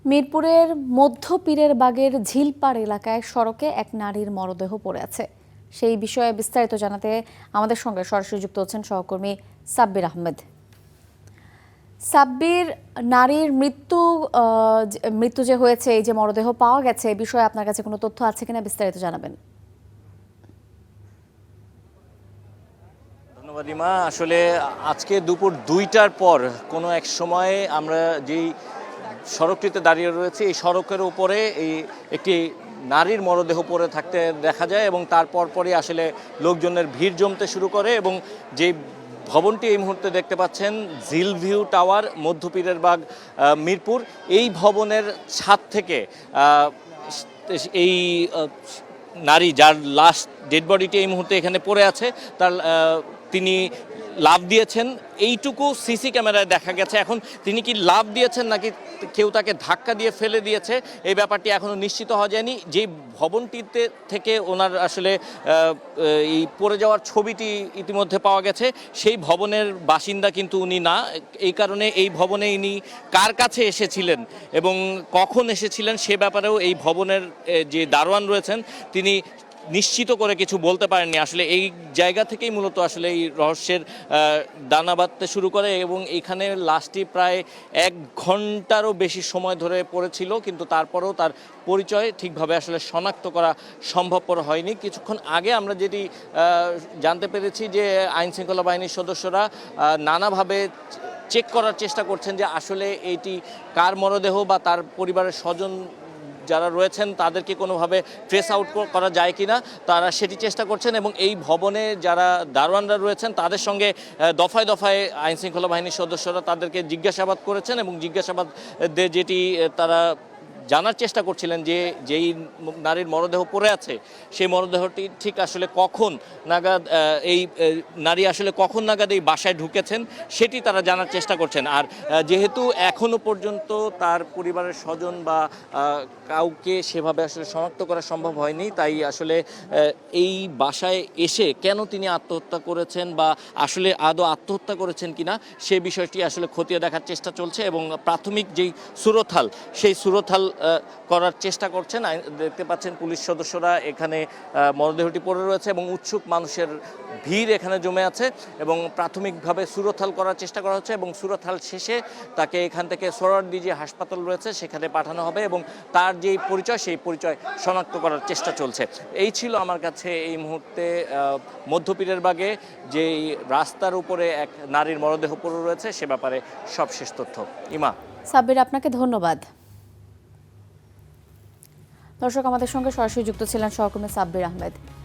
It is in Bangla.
মিরপুরের মধ্য পীরের বাগের ঝিলপাড় এলাকায় সড়কে এক নারীর মরদেহ পড়ে আছে। সেই বিষয়ে বিস্তারিত জানাতে আমাদের সঙ্গে সরাসরি যুক্ত হচ্ছেন সহকর্মী সাব্বির আহমেদ। সাব্বির, নারীর মৃত্যু যে হয়েছে, এই যে মরদেহ পাওয়া গেছে, এই বিষয়ে আপনার কাছে কোনো তথ্য আছে কিনা বিস্তারিত জানাবেন। ধন্যবাদ রিমা। আসলে আজকে দুপুর 2টার পর কোনো এক সময়ে আমরা যেই সড়কটিতে দাঁড়িয়ে রয়েছে, এই সড়কের উপরে একটি নারীর মরদেহ পড়ে থাকতে দেখা যায় এবং তারপর পরই আসলে লোকজনের ভিড় জমতে শুরু করে এবং যে ভবনটি এই মুহূর্তে দেখতে পাচ্ছেন, ঝিল ভিউ টাওয়ার, মধ্য পীরের বাগ, মিরপুর, এই ভবনের ছাদ থেকে এই নারী যার লাস্ট ডেড বডিটি এই মুহূর্তে এখানে পড়ে আছে, তিনি লাফ দিয়েছেন, এইটুকু সিসি ক্যামেরায় দেখা গেছে। এখন তিনি কি লাফ দিয়েছেন নাকি কেউ তাকে ধাক্কা দিয়ে ফেলে দিয়েছে, এই ব্যাপারটি এখনও নিশ্চিত হওয়া যায়নি। যেই ভবনটিতে থেকে ওনার আসলে এই পড়ে যাওয়ার ছবিটি ইতিমধ্যে পাওয়া গেছে, সেই ভবনের বাসিন্দা কিন্তু উনি না। এই কারণে এই ভবনে ইনি কার কাছে এসেছিলেন এবং কখন এসেছিলেন সে ব্যাপারেও এই ভবনের যে দারোয়ান রয়েছেন তিনি নিশ্চিত করে কিছু বলতে পারেননি। আসলে এই জায়গা থেকেই মূলত আসলে এই রহস্যের দানা বাঁধতে শুরু করে এবং এখানে লাশটি প্রায় 1 ঘন্টারও বেশি সময় ধরে পড়েছিল, কিন্তু তারপরেও তার পরিচয় ঠিকভাবে আসলে শনাক্ত করা সম্ভবপর হয়নি। কিছুক্ষণ আগে আমরা যেটি জানতে পেরেছি যে আইনশৃঙ্খলা বাহিনীর সদস্যরা নানাভাবে চেক করার চেষ্টা করছেন যে আসলে এইটি কার মরদেহ বা তার পরিবারের স্বজন যারা রয়েছেন তাদেরকে কোনোভাবে ট্রেস আউট করা যায় কিনা, তারা সেটি চেষ্টা করছেন এবং এই ভবনে যারা দারোয়ানরা রয়েছেন তাদের সঙ্গে দফায় দফায় আইনশৃঙ্খলা বাহিনীর সদস্যরা তাদেরকে জিজ্ঞাসাবাদ করেছেন এবং জিজ্ঞাসাবাদ যেটি তারা জানার চেষ্টা করছিলেন যে যেই নারীর মরদেহ পড়ে আছে সেই মরদেহটি ঠিক আসলে কখন নাগাদ এই নারী আসলে কখন নাগাদ এই বাসায় ঢুকেছেন সেটি তারা জানার চেষ্টা করছেন। আর যেহেতু এখনও পর্যন্ত তার পরিবারের স্বজন বা কাউকে সেভাবে আসলে শনাক্ত করা সম্ভব হয়নি, তাই আসলে এই বাসায় এসে কেন তিনি আত্মহত্যা করেছেন বা আসলে আদৌ আত্মহত্যা করেছেন কিনা সে বিষয়টি আসলে খতিয়ে দেখার চেষ্টা চলছে এবং প্রাথমিক যেই সুরতহাল সেই সুরতহাল করার চেষ্টা করছেন। দেখতে পাচ্ছেন পুলিশ সদস্যরা এখানে মরদেহটি পড়ে রয়েছে এবং উৎসুক মানুষের ভিড় এখানে জমে আছে এবং প্রাথমিকভাবে সুরতহাল করার চেষ্টা করা হচ্ছে এবং সুরতহাল শেষে তাকে এখান থেকে সোহরাওয়ার্দী যে হাসপাতাল রয়েছে সেখানে পাঠানো হবে এবং তার যেই পরিচয় সেই পরিচয় শনাক্ত করার চেষ্টা চলছে। এই ছিল আমার কাছে এই মুহূর্তে মধ্য পীরের বাগে যেই রাস্তার উপরে এক নারীর মরদেহ পড়ে রয়েছে সে ব্যাপারে সবশেষ তথ্য। ইমা। সাব্বির, আপনাকে ধন্যবাদ। দর্শক, আমাদের সঙ্গে সরাসরি যুক্ত ছিলেন সহকর্মী সাব্বির আহমেদ।